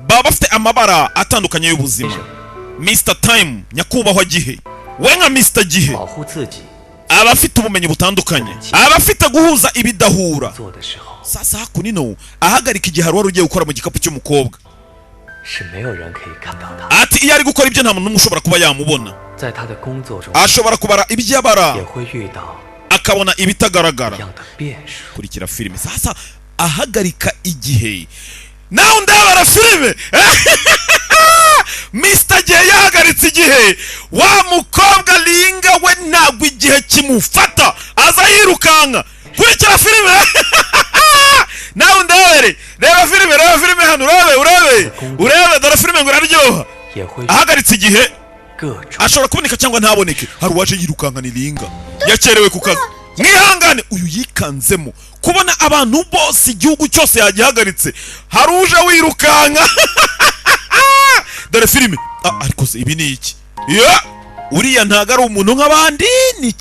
baba bafite amabara atandukanye y'ubuzima. Mr Time nyakubahwa gihe, we nka Mr Gihe aba afite ubumenyi butandukanye, aba afite guhuza ibidahura. Sasa hakunino ahagarika igihe wari ugiye gukora mu gikapu cy'umukobwa, ati iyo ari gukora ibyo nta muntu n'umwe ushobora kuba yamubona. Ashobora kubara iby'abara akabona ibitagaragara. Kurikira filime. Sasa ahagarika igihe, nawe ndabara filime. Mr Gihe yahagaritse igihe, wa mukobwa Linga we ntabwo igihe kimufata, aza yirukanka. Kurikira filime. Nawe ndabere, reba filime hano, urebe dore filime ngo iraryoha. Ahagaritse igihe ashobora kuboneka cyangwa ntaboneke. Hari uwaje yirukanka ni Linga, yakerewe ku kazi. Mwihangane, uyu yikanzemo kubona abantu bose igihugu cyose yagihagaritse, hari uje wirukanka. Dore filime. Ariko se ibi ni iki? Uriya ntago ari umuntu nk'abandi, ni